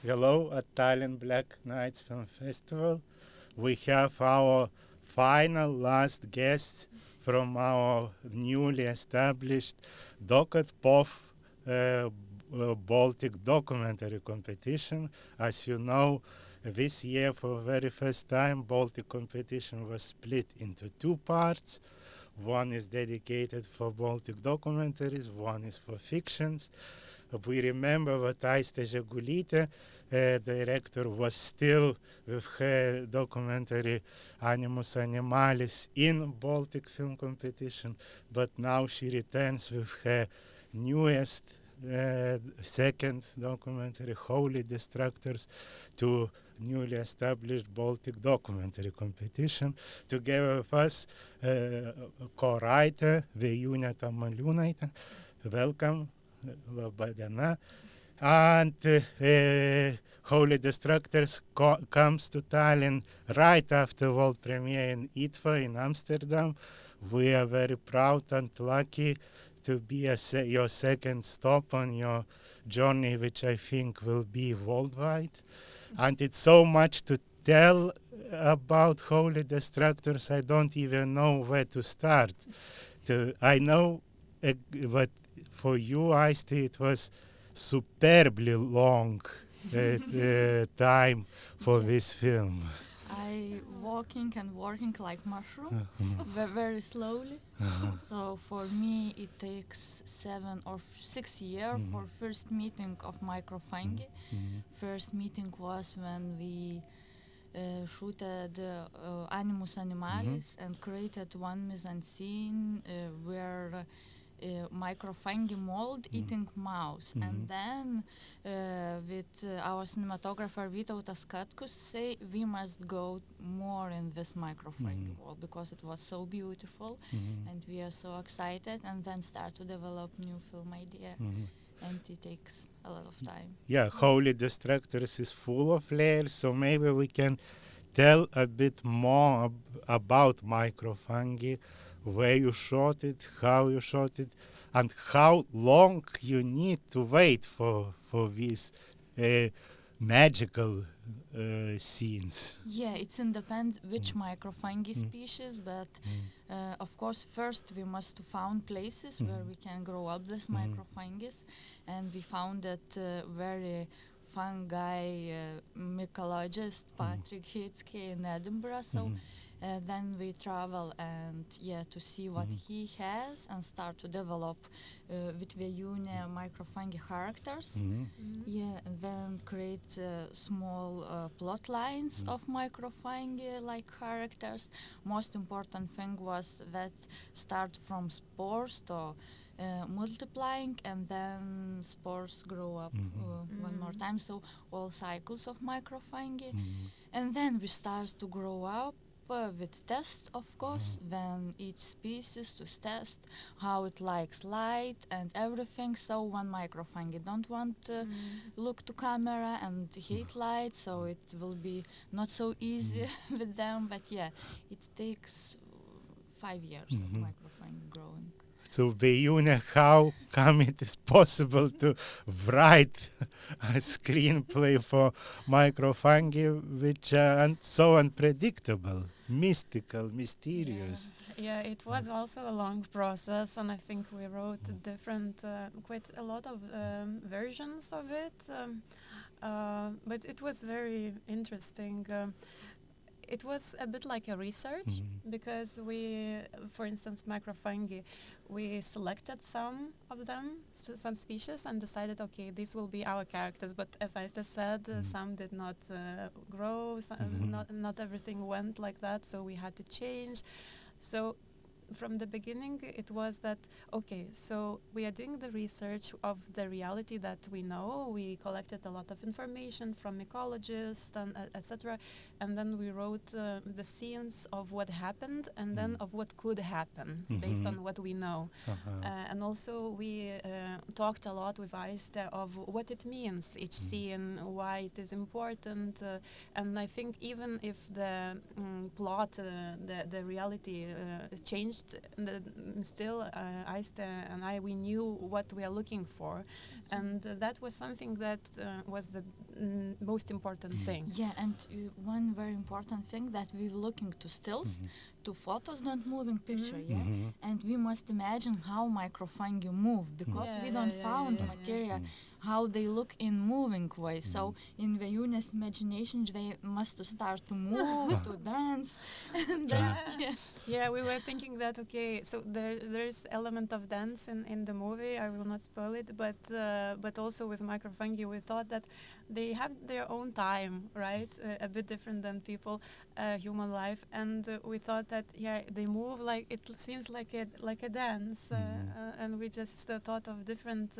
Hello at Tallinn Black Nights Film Festival. We have our final last guest from our newly established PÖFF Baltic documentary competition. As you know, this year for the very first time, Baltic competition was split into two parts. One is dedicated for Baltic documentaries, one is for fictions. We remember that Aistė Žegulytė, director, was still with her documentary Animus Animalis in Baltic film competition, but now she returns with her newest second documentary, Holy Destructors, to newly established Baltic documentary competition. Together with us, co-writer Vėjūnė Tamuliūnaitė. Welcome. Laba diena. And Holy Destructors comes to Tallinn right after world premiere in ITFA in Amsterdam. We are very proud and lucky to be your second stop on your journey, which I think will be worldwide. And it's so much to tell about Holy Destructors, I don't even know where to start. I know that for you, Aiste, it was superbly long time for this film. I walking and working like mushroom, very slowly. So for me, it takes 7 or 6 years for first meeting of microfungi. First meeting was when we shooted Animus Animalis and created one mise-en-scene where microfungi mold eating mouse. And then with our cinematographer Vytautas Katkus say we must go more in this microfungi world because it was so beautiful and we are so excited, and then start to develop new film idea. And it takes a lot of time. Yeah, Holy Destructors is full of layers, so maybe we can tell a bit more about microfungi, where you shot it, how you shot it, and how long you need to wait for these magical scenes. Yeah, it's independent which microfungi species, but of course first we must found places where we can grow up this microfungis, and we found that very fungi mycologist Patrick Hitzke in Edinburgh. So then we travel and to see what he has and start to develop with Vėjūnė microfungi characters. And then create small plot lines of microfungi like characters. Most important thing was that start from spores to multiplying, and then spores grow up one more time. So all cycles of microfungi, and then we start to grow up with tests, of course, when each species to test how it likes light and everything. So one microfungi don't want look to camera and hate light, so it will be not so easy with them. But it takes 5 years of microfungi growing. So Vėjūnė, how come it is possible to write a screenplay for microfungi which are so unpredictable, mystical, mysterious? Yeah, it was also a long process, and I think we wrote different, quite a lot of versions of it, but it was very interesting. It was a bit like a research because we, for instance, microfungi, we selected some of them, some species, and decided, okay, these will be our characters. But as Aiste said, some did not grow, not everything went like that, so we had to change. So from the beginning, it was that, okay, so we are doing the research of the reality that we know. We collected a lot of information from ecologists and etc. And then we wrote the scenes of what happened and then of what could happen based on what we know. And also we talked a lot with Aiste of what it means, each scene, why it is important. And I think even if the plot, the reality changed first, still Aiste and I, we knew what we are looking for, and that was something that was the most important thing. Yeah, and one very important thing that we're looking to stills, to photos, don't moving picture, and we must imagine how microfungi move, because we don't found material how they look in moving way. So in Vėjūnės imagination, they must to start to move, to dance. And yeah, we were thinking that, okay, so there's element of dance in the movie. I will not spoil it, but also with microfungi, we thought that they have their own time, right? A bit different than people, human life, and we thought that they move like it seems like a dance, and we just thought of different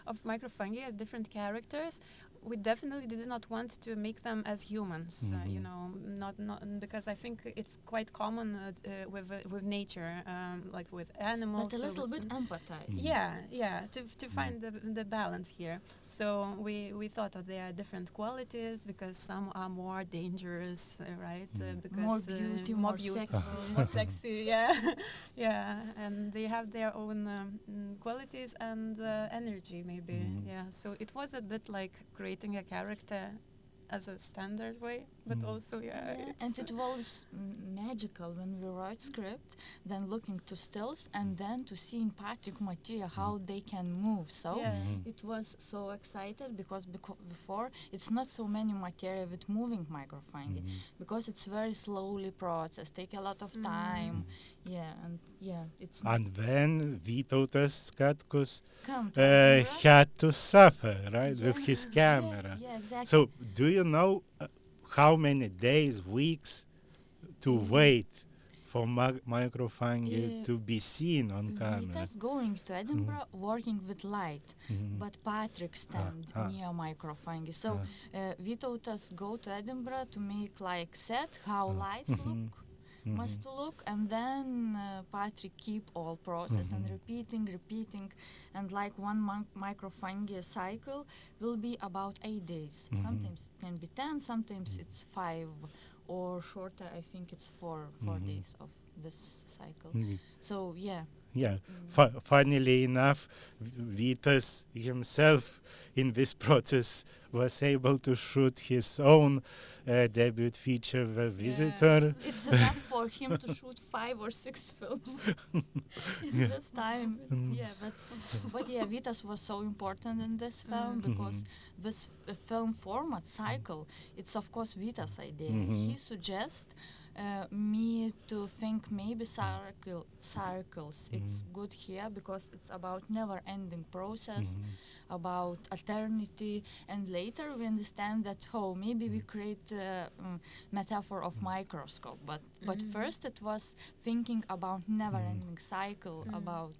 of microfungi as different characters. We definitely did not want to make them as humans, you know, not because I think it's quite common with nature, like with animals. But a little bit empathize. Yeah, to find the balance here. So we thought that there are different qualities, because some are more dangerous, right? Because more beauty, more sexy, yeah, and they have their own qualities and energy, maybe. Yeah, so it was a bit like creating a character as a standard way, but also and it was magical when we wrote script, then looking to stills and then to see in practical material how they can move. So it was so excited, because before it's not so many material with moving microfungi, because it's very slowly process, take a lot of time. It's And then Vytautas Katkus to had to suffer, right, with his camera. Yeah, exactly. So do you know how many days, weeks to wait for microfungi to be seen on camera? Vytas going to Edinburgh working with light, but Patrick stand near microfungi. So Vytautas go to Edinburgh to make like set how lights look. Must to look, and then Patrick keep all process and repeating, and like one microfungi cycle will be about 8 days. Sometimes it can be 10, sometimes it's 5, or shorter. I think it's 4 days of this cycle. So funnily enough, Vytas himself in this process was able to shoot his own debut feature, The Visitor. It's enough for him to shoot 5 or 6 films in this time. But Vytas was so important in this film, because this film format cycle, it's of course Vytas' idea. He suggests me to think maybe circles. It's good here because it's about never-ending process, about eternity, and later we understand that maybe we create a metaphor of microscope, but first it was thinking about never-ending cycle, about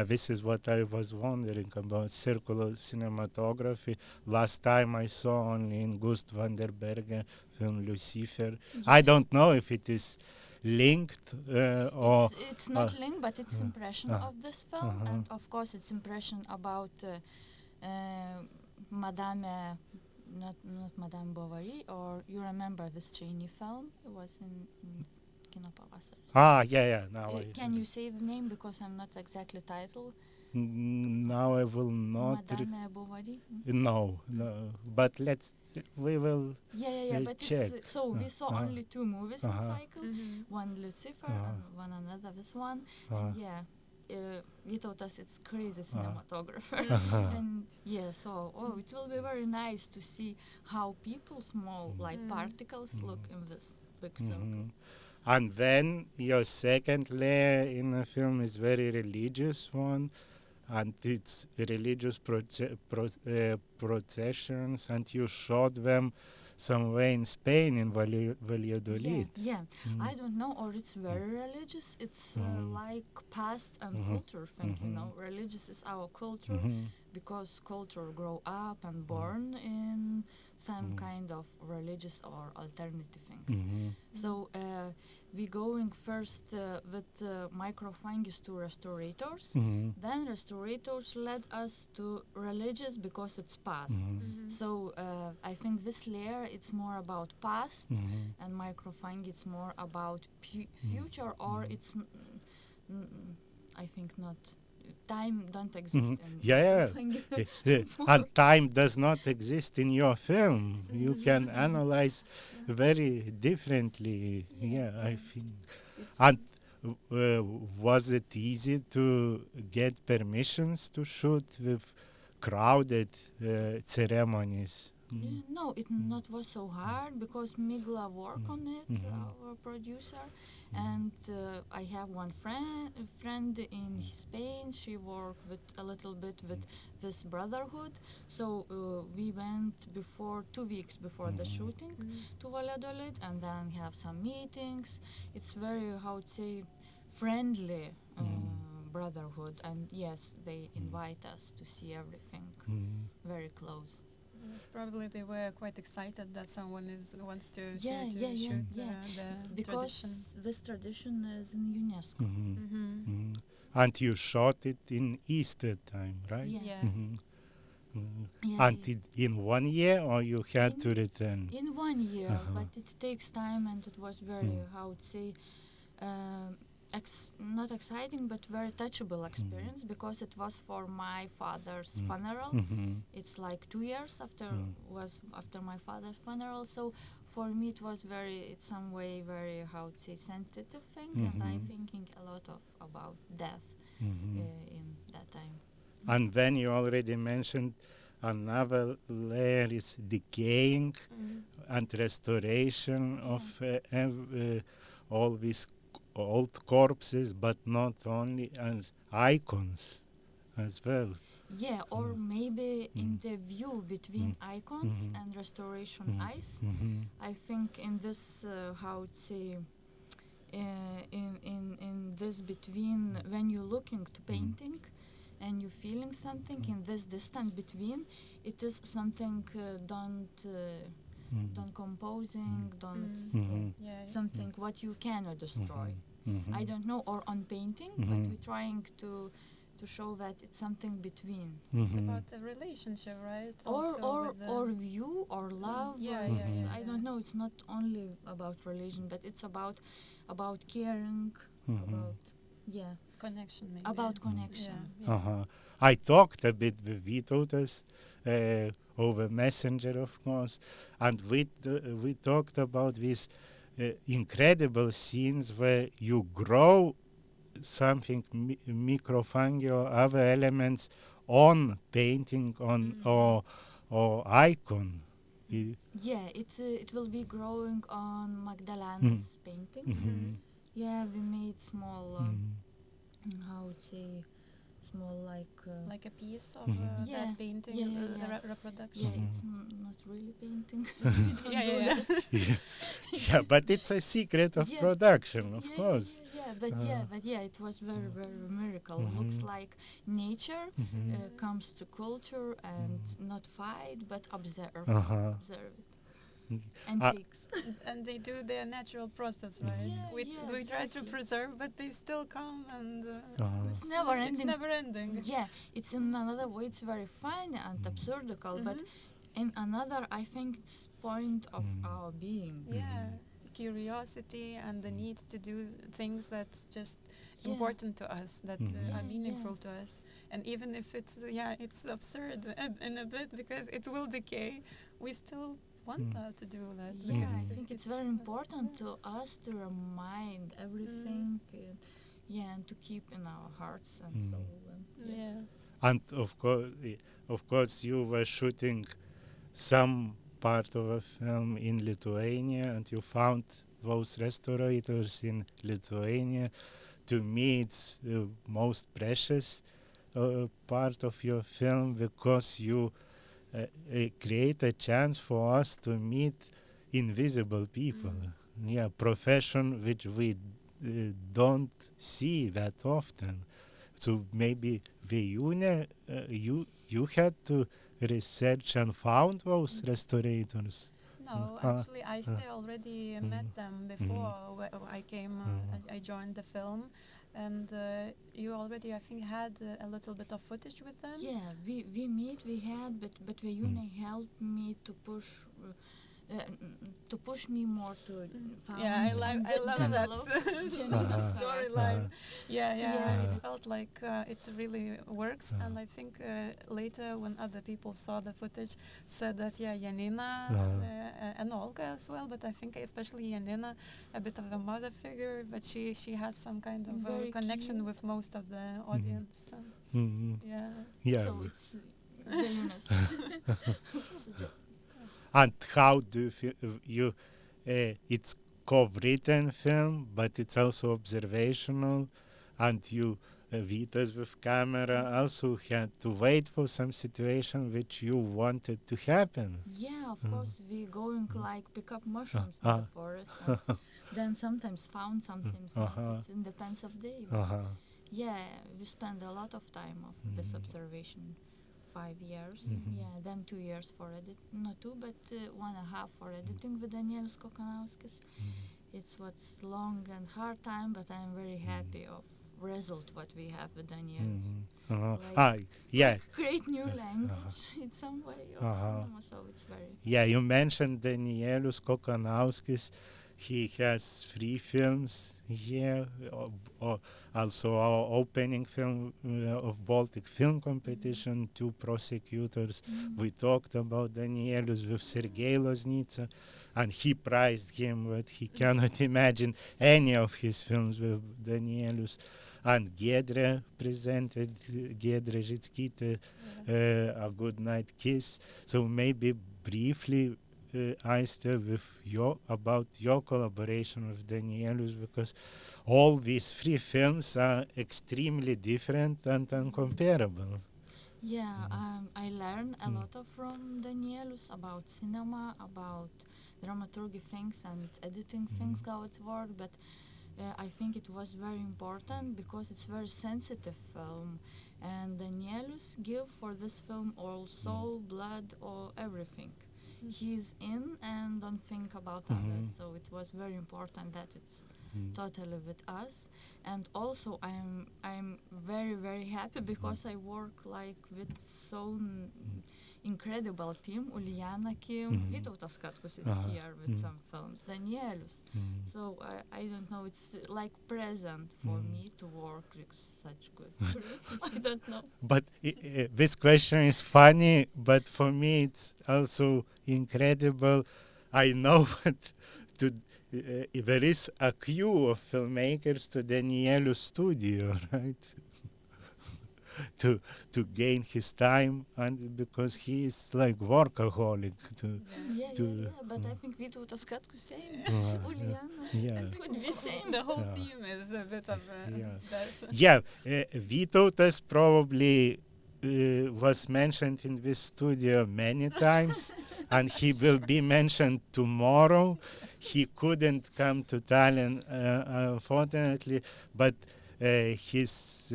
this is what I was wondering about circular cinematography. Last time I saw only in Gust van der Bergen film Lucifer. I don't know if it is linked or it's not linked, but it's impression of this film, and of course it's impression about Madame, not Madame Bovary, or you remember this Cheney film? It was in Kino Pavasaris. Now can you say the name, because I'm not exactly titled? Now I will not. Madame Bovary? No, but we will but check. It's, so we saw only 2 movies in cycle, one Lucifer and one another, this one, and Vytautas, it's crazy cinematographer, and so it will be very nice to see how people small like particles look in this big circle. And then your second layer in the film is very religious one, and it's religious processions, and you shot them somewhere in Spain, in Valladolid. I don't know, or it's very religious. It's like past and culture thing, you know. Religious is our culture, because culture grow up and born in some kind of religious or alternative things. So we going first with microfungus to restorators. Then restorators led us to religious, because it's past. So I think this layer, it's more about past, and microfungi it's more about future, or it's I think not. Time don't exist in Yeah, fungi. and time does not exist in your film. You can analyze very differently. Yeah, I think. And was it easy to get permissions to shoot with crowded ceremonies? No, it not was so hard because Migla work on it, our producer, and I have one friend in Spain. She worked with a little bit with this brotherhood. So we went before 2 weeks before the shooting to Valladolid, and then have some meetings. It's very, how to say, friendly brotherhood, and yes, they invite us to see everything very close. Probably they were quite excited that someone wants to Yeah, shoot yeah. the Because tradition. this tradition is in UNESCO. And you shot it in Easter time, right? Yeah. Yeah. And in 1 year, or you had to return? In 1 year, but it takes time, and it was very, how to say, not exciting, but very touchable experience, because it was for my father's funeral. It's like 2 years after my father's funeral, so for me it was it's some way very, how to say, sensitive thing, and I'm thinking a lot about death in that time. And then you already mentioned another layer is decaying and restoration of all these old corpses, but not only, and icons as well. Yeah, or maybe in the view between icons and restoration eyes. I think in this, how to say, in this between, when you're looking to painting and you're feeling something, in this distance between, it is something don't composing, something what you cannot destroy. I don't know, or on painting, but we're trying to show that it's something between. It's about the relationship, right? Or view or love. I don't know. It's not only about religion, but it's about caring, about connection, maybe. About connection. I talked a bit with Vytautas over Messenger, of course, and we talked about these incredible scenes where you grow something, microfungi or other elements on painting or icon. Yeah, it will be growing on Magdalena's painting. Yeah, we made small, how would say, small like a piece of that painting, reproduction. Yeah, it's not really painting. We don't do that. Yeah, but it's a secret of production, of course. But it was very, very miracle. Looks like nature comes to culture and not fight, but observe it. And pigs. And they do their natural process, right? We try to preserve, but they still come, and it's never ending. It's never ending. Yeah, it's in another way, it's very fun and absurdical, but in another, I think it's point of our being. Yeah, curiosity and the need to do things that's just important to us, that are meaningful to us. And even if it's absurd in a bit, because it will decay, we still want to do that. Yeah, I think it's very important to us to remind everything, and to keep in our hearts and soul. And of course, you were shooting some part of a film in Lithuania, and you found those restorators in Lithuania. To me, it's the most precious part of your film, because you create a chance for us to meet invisible people. Profession which we don't see that often. So maybe Vėjūnė, you had to research and found those restorators. No, actually, Aiste already met them before I came. I joined the film. And you already, I think, had a little bit of footage with them? Yeah, we had, but Vėjūnė helped me to push to push me more to found Yeah, I love that Janina's storyline. Yeah, Yeah. it felt like it really works, and I think later when other people saw the footage, said that Janina and Olga as well, but I think especially Janina, a bit of a mother figure, but she has some kind of Very connection cute. with most of the audience. Yeah. Yeah. So it's Vėjūnės suggestion. And how do you feel it's co-written film, but it's also observational, and you Vitas with camera also had to wait for some situation which you wanted to happen. Yeah, of course, we going like pick up mushrooms in the forest, and then sometimes found, sometimes not. It depends of day. But yeah, we spend a lot of time of this observation. 5 years, yeah, then 2 years for edit, not 2, but 1.5 for editing with Danielius Kokanauskis. It's what's long and hard time, but I'm very happy of result what we have with Danielius. Yeah. Create new language in some way of cinema, so it's very... Yeah, you mentioned Danielius Kokanauskis. He has 3 films here, also our opening film of Baltic Film Competition, 2 prosecutors. We talked about Danielius with Sergei Loznitsa, and he prized him, but he cannot imagine any of his films with Danielius. And Giedre presented, Giedre Žickytė, A Good Night Kiss. So maybe briefly, Aiste, about your collaboration with Danielius, because all these 3 films are extremely different and uncomparable. Yeah, I learned a lot from Danielius about cinema, about dramaturgy things and editing things how it works, but I think it was very important because it's very sensitive film, and Danielius give for this film all soul, blood, or everything. He's in and don't think about others, so it was very important that it's totally with us. And also I'm very, very happy because I work like with so incredible team. Uliana Kim, Vytautas Katkus is here with some films, Danielius. So I don't know, it's like present for me to work with such good group. I don't know. But this question is funny, but for me it's also incredible. I know that there is a queue of filmmakers to Danielius studio, right? to gain his time, and because he is like workaholic. But I think Vytautas Katkus same, Uliana. Yeah. Could be same. The whole team is a bit of that. Yeah, Vytautas probably was mentioned in this studio many times, and he will be mentioned tomorrow. He couldn't come to Tallinn, unfortunately, but his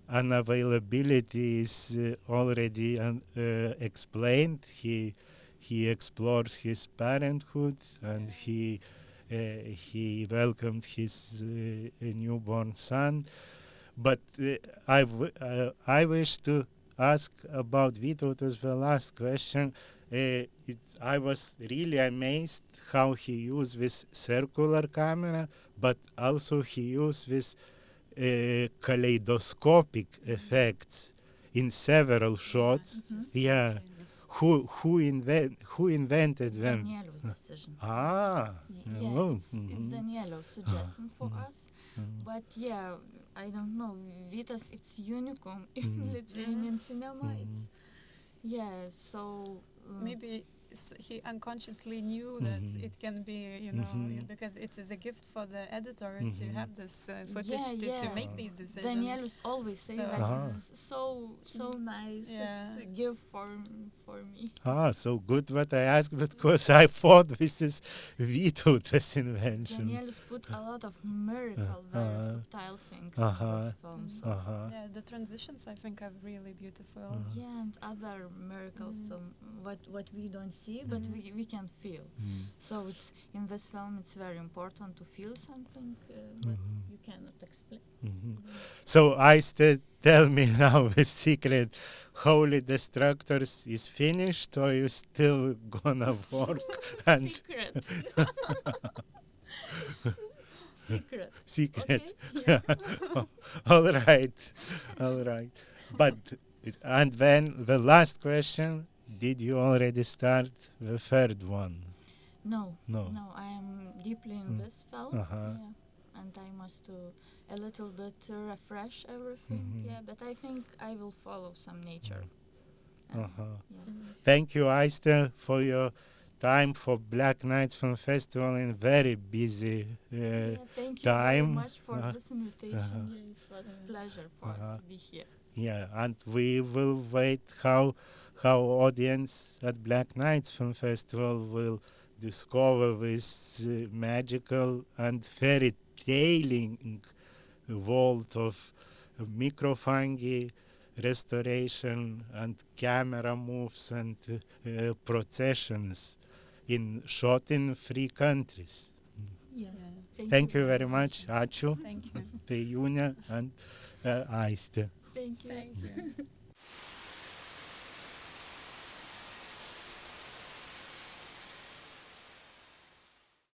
unavailability is already explained. He explores his parenthood, and he welcomed his newborn son. But I wish to ask about Vytautas the last question. I was really amazed how he used this circular camera, but also he used this kaleidoscopic effects in several shots. Yeah, who invented them? Danielius decision. It's Danielius suggestion for us. But yeah, I don't know. Vytas, it's unicorn in Lithuanian cinema. It's so maybe he unconsciously knew that it can be, because it is a gift for the editor to have this footage to make these decisions. Danielius always say that it's so nice. It's a gift for me. So good what I asked, because I thought this is Vytautas invention. Danielius put a lot of miracle, very subtle things in this film. So. Yeah, the transitions I think are really beautiful. Yeah, and other miracle film, what we don't see, but we can feel. So it's in this film it's very important to feel something, but you cannot explain. So Aiste, tell me now the secret. Holy Destructors is finished, or you still gonna work? And Secret. Secret. secret. Okay. Yeah. All right. But and then the last question: did you already start the third one? No. No. I am deeply in this film. Uh-huh. Yeah. And I must do a little bit refresh everything. Mhm. Yeah, but I think I will follow some nature. And, Uh-huh. yeah. Thank you, Aiste, for your time for Black Nights Film Festival in very busy Yeah, thank you very time. much for this invitation. uh-huh. Yeah, it was a pleasure for us to be here. Yeah, and we will wait how audience at Black Nights Film Festival will discover this magical and fairy tailing world of microfungi, restoration and camera moves and processions shot in 3 countries. Yeah. Thank you very much. Ačiū. Thank you. Vėjūnė and Aiste. Thank you. Thank you.